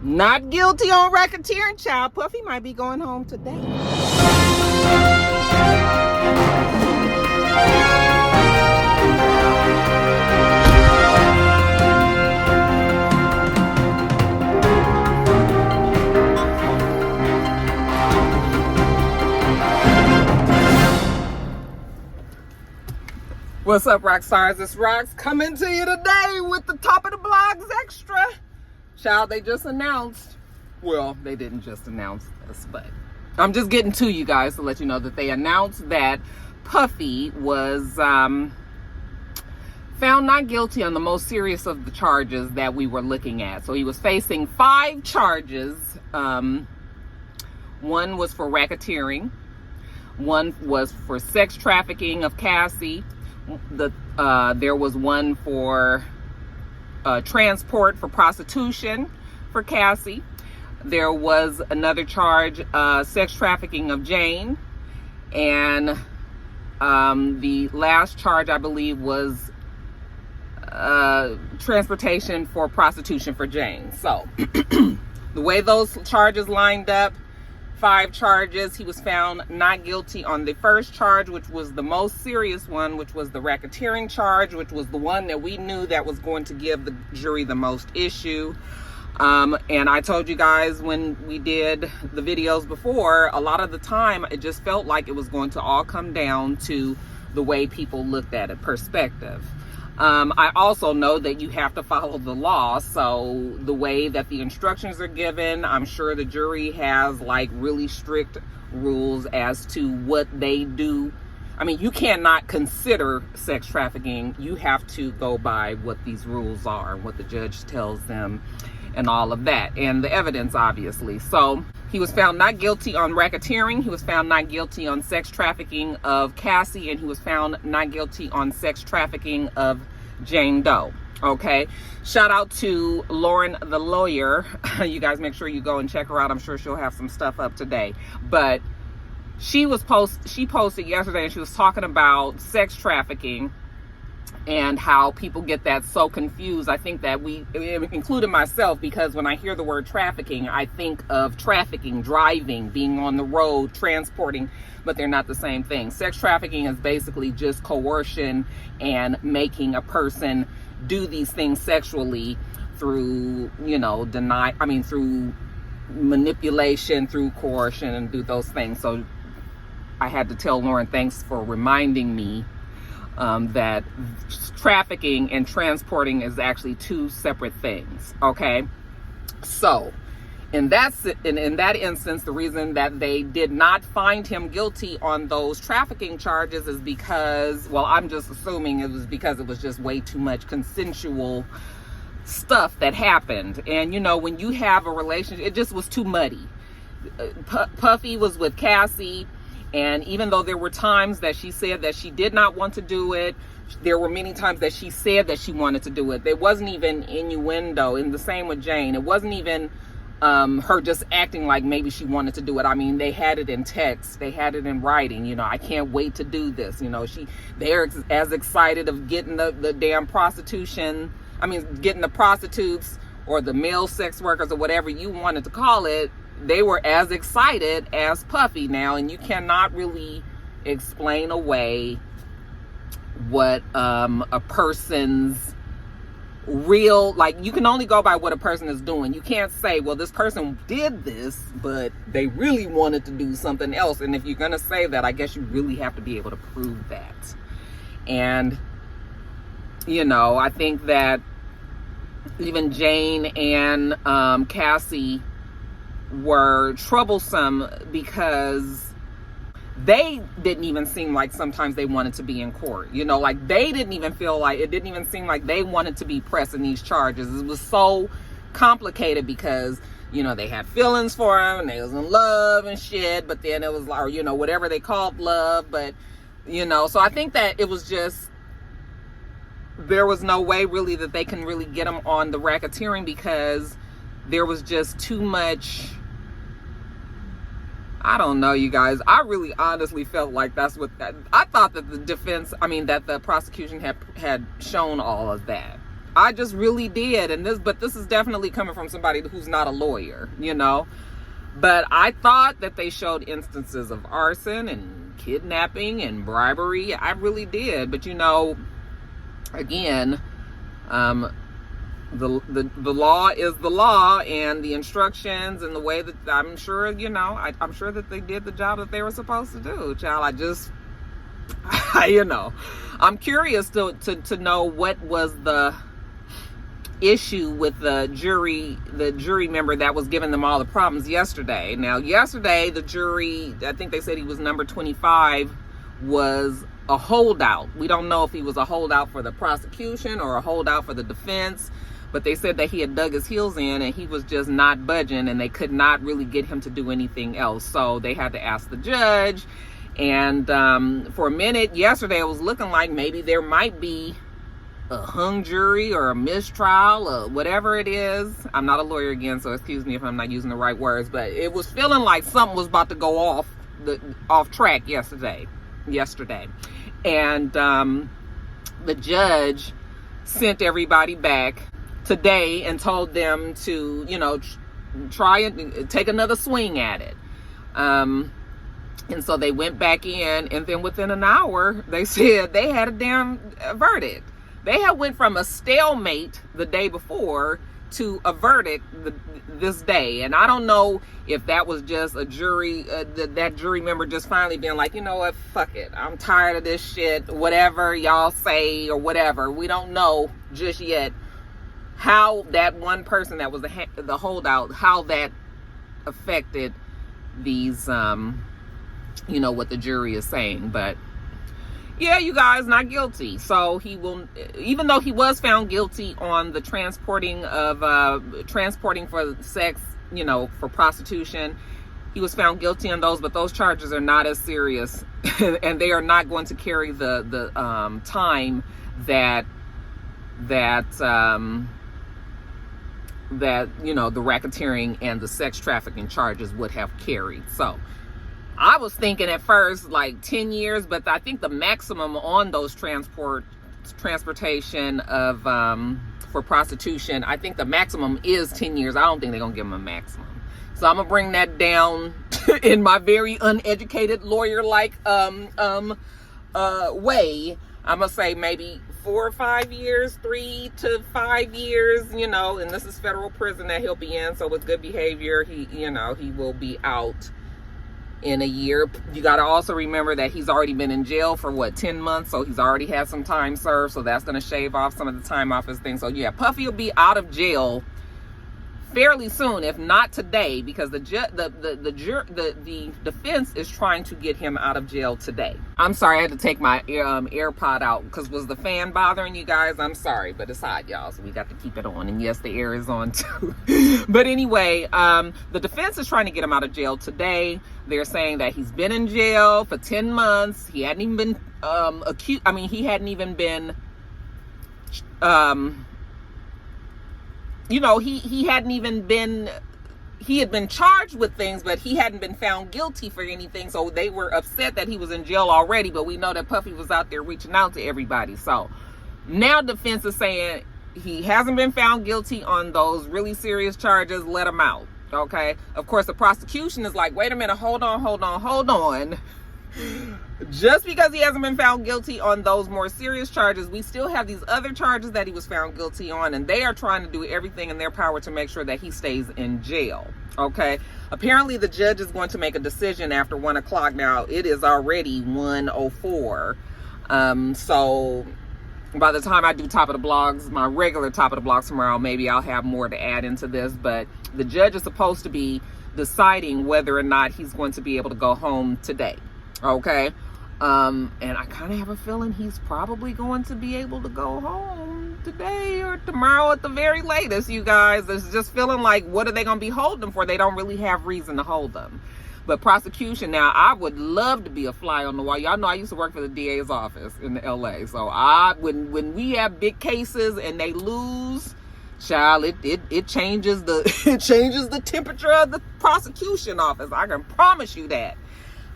Not guilty on racketeering, child. Puffy might be going home today. What's up, Roxstars? It's Rox coming to you today with the top of the blogs extra. Child, they just announced, well, they didn't just announce this, but I'm just getting to you guys to let you know that they announced that Puffy was found not guilty on the most serious of the charges that we were looking at. So he was facing 5 charges. One was for racketeering. One was for sex trafficking of Cassie. There was one for transport for prostitution for Cassie. There was another charge, sex trafficking of Jane. And the last charge, I believe, was transportation for prostitution for Jane. So the way those charges lined up, 5 charges, he was found not guilty on the first charge, which was the most serious one, which was the racketeering charge, which was the one that we knew that was going to give the jury the most issue. And I told you guys when we did the videos before, a lot of the time it just felt like it was going to all come down to the way people looked at it, perspective. I also know that you have to follow the law, so the way that the instructions are given, I'm sure the jury has like really strict rules as to what they do. I mean, you cannot consider sex trafficking. You have to go by what these rules are, what the judge tells them, and all of that, and the evidence, obviously. So he was found not guilty on racketeering. He was found not guilty on sex trafficking of Cassie, and he was found not guilty on sex trafficking of Jane Doe. Okay, shout out to Lauren the lawyer. You guys make sure you go and check her out. I'm sure she'll have some stuff up today. But she posted yesterday, and she was talking about sex trafficking and how people get that so confused. I think that we, including myself, because when I hear the word trafficking, I think of trafficking, driving, being on the road, transporting, but they're not the same thing. Sex trafficking is basically just coercion and making a person do these things sexually through, through manipulation, through coercion, and do those things. So I had to tell Lauren, thanks for reminding me that trafficking and transporting is actually 2 separate things. Okay, so in that instance, the reason that they did not find him guilty on those trafficking charges is because, well, I'm just assuming it was because it was just way too much consensual stuff that happened. And when you have a relationship, it just was too muddy. Puffy was with Cassie, and even though there were times that she said that she did not want to do it, there were many times that she said that she wanted to do it. There wasn't even innuendo. And the same with Jane. It wasn't even her just acting like maybe she wanted to do it. I mean, they had it in text. They had it in writing. I can't wait to do this. They're as excited of getting the damn prostitution. I mean, getting the prostitutes or the male sex workers or whatever you wanted to call it. They were as excited as Puffy now, and you cannot really explain away what a person's real, you can only go by what a person is doing. You can't say, well, this person did this, but they really wanted to do something else. And if you're going to say that, I guess you really have to be able to prove that. And, I think that even Jane and Cassie were troublesome because they didn't even seem like sometimes they wanted to be in court. They didn't even feel like, it didn't even seem like they wanted to be pressing these charges. It was so complicated because, they had feelings for him and they was in love and shit, but then it was like, whatever they called love, but, so I think that it was just, there was no way really that they can really get him on the racketeering because there was just too much. I don't know, you guys. I really honestly felt like that's what I thought that the prosecution had shown all of that. I just really did. But this is definitely coming from somebody who's not a lawyer, you know. But I thought that they showed instances of arson and kidnapping and bribery. I really did. But, you know, again, the law is the law, and the instructions and the way that I'm sure, you know, I'm sure that they did the job that they were supposed to do. Child, you know, I'm curious to know what was the issue with the jury member that was giving them all the problems yesterday. Now, yesterday, the jury, I think they said he was number 25, was a holdout. We don't know if he was a holdout for the prosecution or a holdout for the defense, but they said that he had dug his heels in and he was just not budging, and they could not really get him to do anything else. So they had to ask the judge. And for a minute yesterday, it was looking like maybe there might be a hung jury or a mistrial or whatever it is. I'm not a lawyer again, so excuse me if I'm not using the right words, but it was feeling like something was about to go off track yesterday. And the judge sent everybody back today and told them to, you know, try and take another swing at it. And so they went back in, and then within an hour, they said they had a damn verdict. They had went from a stalemate the day before to a verdict this day. And I don't know if that was just a jury, that jury member just finally being like, you know what, fuck it. I'm tired of this shit, whatever y'all say or whatever. We don't know just yet how that one person that was the holdout, how that affected these, you know, what the jury is saying. But yeah, you guys, not guilty. So he will, even though he was found guilty on the transporting for sex, you know, for prostitution, he was found guilty on those, but those charges are not as serious and they are not going to carry the time that you know, the racketeering and the sex trafficking charges would have carried. So I was thinking at first like 10 years, but I think the maximum on those transportation of for prostitution, I think the maximum is 10 years. I don't think they're gonna give him a maximum. So I'm gonna bring that down in my very uneducated lawyer-like way. I'm gonna say maybe 4 or 5 years, 3 to 5 years, you know, and this is federal prison that he'll be in. So with good behavior, he will be out in a year. You got to also remember that he's already been in jail for 10 months. So he's already had some time served. So that's going to shave off some of the time off his thing. So yeah, Puffy will be out of jail fairly soon, if not today, because the defense is trying to get him out of jail today. I'm sorry, I had to take my AirPod out because was the fan bothering you guys? I'm sorry, but it's hot, y'all, so we got to keep it on. And yes, the air is on too. But anyway, the defense is trying to get him out of jail today. They're saying that he's been in jail for 10 months. He hadn't even been accused. I mean, he hadn't even been you know, he hadn't even been, he had been charged with things, but he hadn't been found guilty for anything. So they were upset that he was in jail already, but we know that Puffy was out there reaching out to everybody. So now defense is saying he hasn't been found guilty on those really serious charges. Let him out. Okay. Of course, the prosecution is like, wait a minute, hold on. Just because he hasn't been found guilty on those more serious charges, we still have these other charges that he was found guilty on, and they are trying to do everything in their power to make sure that he stays in jail. Okay. Apparently the judge is going to make a decision after 1 o'clock. Now it is already 1:04. So by the time I do top of the blogs, my regular top of the blogs tomorrow, maybe I'll have more to add into this, but the judge is supposed to be deciding whether or not he's going to be able to go home today. Okay. And I kind of have a feeling he's probably going to be able to go home today or tomorrow at the very latest, you guys. It's just feeling like, what are they going to be holding him for? They don't really have reason to hold them. But prosecution, now, I would love to be a fly on the wall. Y'all know I used to work for the DA's office in LA. So when we have big cases and they lose, child, it changes the temperature of the prosecution office. I can promise you that.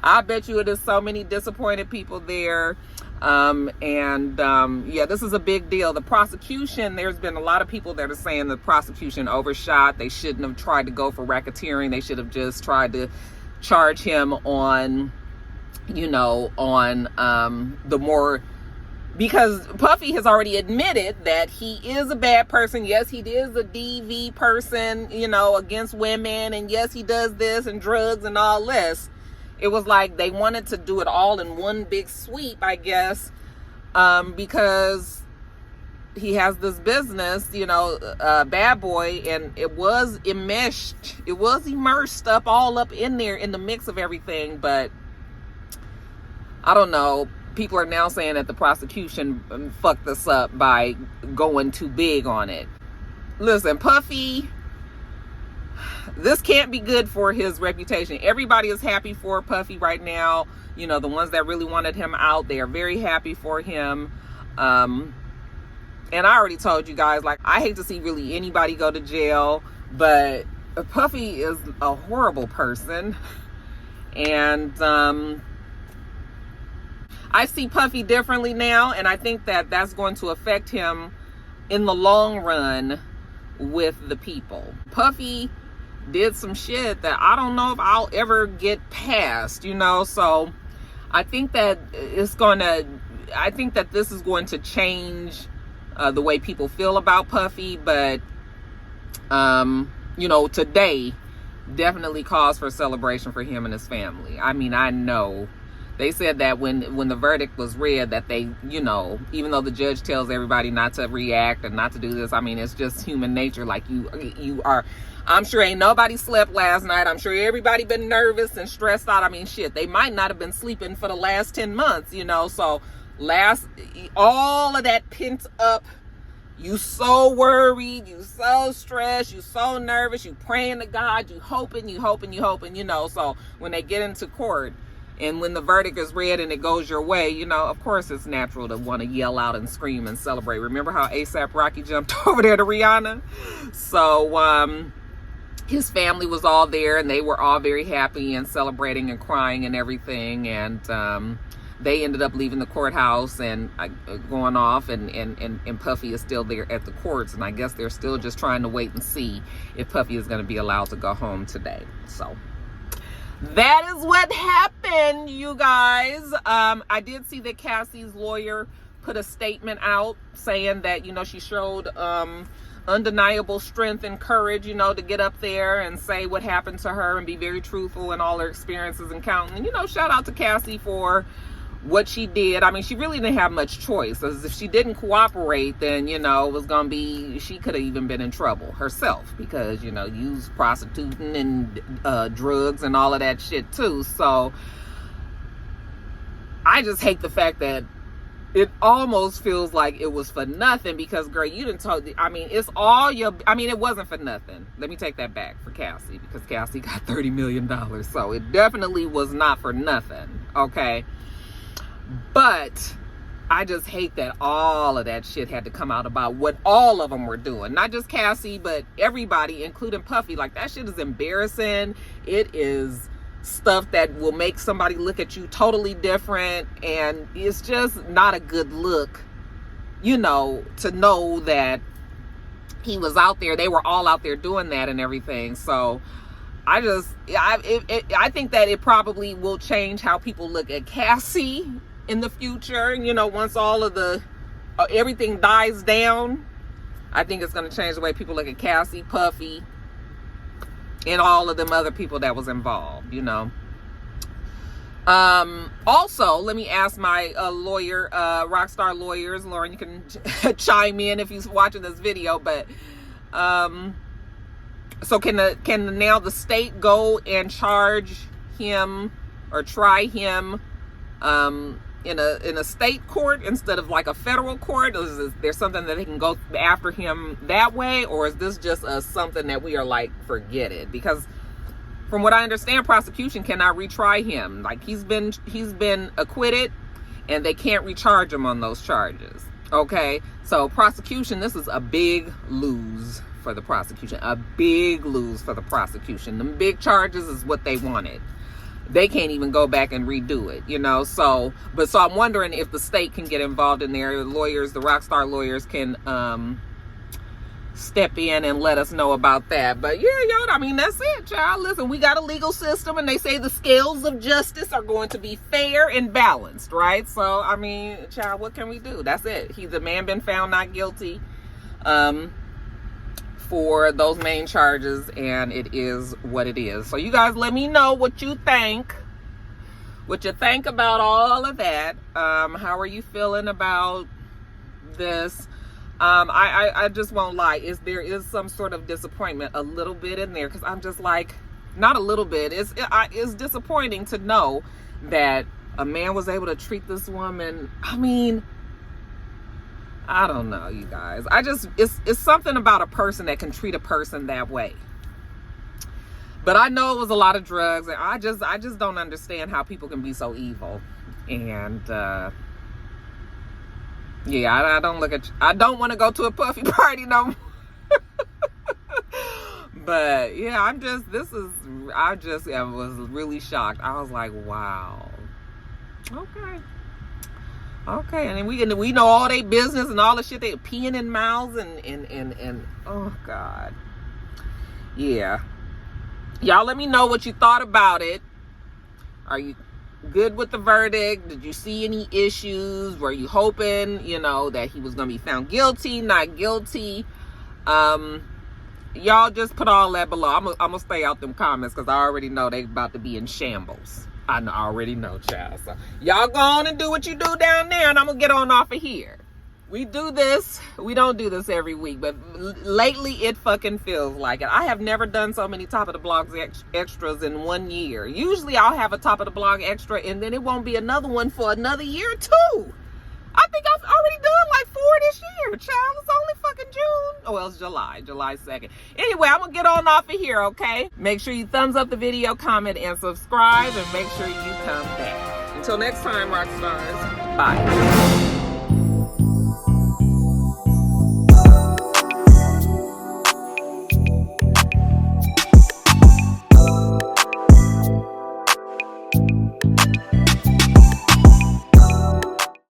I bet you there's so many disappointed people there. Yeah, this is a big deal. The prosecution, there's been a lot of people that are saying the prosecution overshot. They shouldn't have tried to go for racketeering. They should have just tried to charge him on, the more, because Puffy has already admitted that he is a bad person. Yes, he is a DV person, against women. And yes, he does this and drugs and all this. It was like they wanted to do it all in one big sweep, I guess, because he has this business, Bad Boy, and it was immersed up all up in there in the mix of everything. But I don't know. People are now saying that the prosecution fucked this up by going too big on it. Listen, Puffy, this can't be good for his reputation. Everybody is happy for Puffy right now. The ones that really wanted him out, they are very happy for him. And I already told you guys, like, I hate to see really anybody go to jail, but Puffy is a horrible person. And I see Puffy differently now, and I think that that's going to affect him in the long run with the people. Puffy did some shit that I don't know if I'll ever get past, so I think that this is going to change the way people feel about Puffy. But today definitely calls for celebration for him and his family. I mean, I know they said that when the verdict was read, that they, even though the judge tells everybody not to react and not to do this, I mean, it's just human nature. Like, you are, I'm sure ain't nobody slept last night. I'm sure everybody been nervous and stressed out. I mean, shit, they might not have been sleeping for the last 10 months, so all of that pent up, you so worried, you so stressed, you so nervous, you praying to God, you hoping, so when they get into court, and when the verdict is read and it goes your way, of course it's natural to want to yell out and scream and celebrate. Remember how A$AP Rocky jumped over there to Rihanna? So his family was all there, and they were all very happy and celebrating and crying and everything. And they ended up leaving the courthouse and going off, and Puffy is still there at the courts. And I guess they're still just trying to wait and see if Puffy is going to be allowed to go home today. So that is what happened, you guys. I did see that Cassie's lawyer put a statement out saying that, she showed undeniable strength and courage, to get up there and say what happened to her and be very truthful in all her experiences and counting. And, shout out to Cassie for what she did. I mean, she really didn't have much choice. As if she didn't cooperate, then, it was going to be, she could have even been in trouble herself, because, you was prostituting and drugs and all of that shit too. So I just hate the fact that it almost feels like it was for nothing, because, girl, you didn't talk. I mean, it's all your, it wasn't for nothing. Let me take that back for Cassie, because Cassie got $30 million. So it definitely was not for nothing. Okay. But I just hate that all of that shit had to come out about what all of them were doing. Not just Cassie, but everybody, including Puffy. Like, that shit is embarrassing. It is stuff that will make somebody look at you totally different. And it's just not a good look, to know that he was out there. They were all out there doing that and everything. So I think that it probably will change how people look at Cassie in the future, once all of the everything dies down. I think it's going to change the way people look at Cassie, Puffy, and all of them other people that was involved. Also, let me ask my lawyer, Rockstar Lawyers, Lauren, you can chime in if you're watching this video. But so can now the state go and charge him or try him in a state court instead of like a federal court? Is there something that they can go after him that way, or is this just something that we are like, forget it? Because from what I understand, prosecution cannot retry him. Like, he's been acquitted, and they can't recharge him on those charges. Okay, so prosecution, this is a big lose for the prosecution. A big lose for the prosecution. Them big charges is what they wanted. they can't even go back and redo it, you know. So I'm wondering if the state can get involved in there. Lawyers, the Rockstar lawyers can step in and let us know about that. But yeah, yo, I mean, that's it, child. Listen, we got a legal system, and they say the scales of justice are going to be fair and balanced, right? So I mean, child, what can we do? That's it. The man been found not guilty for those main charges, and it is what it is. So you guys let me know what you think about all of that. How are you feeling about this? I just won't lie, there is some sort of disappointment a little bit in there, because I'm just like, not a little bit, it's disappointing to know that a man was able to treat this woman. I mean, I don't know, you guys. It's something about a person that can treat a person that way. But I know it was a lot of drugs, and I just don't understand how people can be so evil. And yeah, I don't want to go to a Puffy party no more. But yeah, I was really shocked. I was like, wow. Okay, and then we know all their business and all the shit they peeing in mouths and oh God. Yeah. Y'all let me know what you thought about it. Are you good with the verdict? Did you see any issues? Were you hoping, that he was gonna be found guilty, not guilty? Y'all just put all that below. I'm gonna stay out them comments, because I already know they about to be in shambles. I already know, child. So y'all go on and do what you do down there, and I'm gonna get on off of here. We do this. We don't do this every week, but lately it fucking feels like it. I have never done so many top of the blog extras in 1 year. Usually I'll have a top of the blog extra, and then it won't be another one for another year too. I think I've already done like 4 this year, child. It's only fucking June. Oh, well, it's July 2nd. Anyway, I'm gonna get on off of here, okay? Make sure you thumbs up the video, comment, and subscribe, and make sure you come back. Until next time, Roxstars. Bye.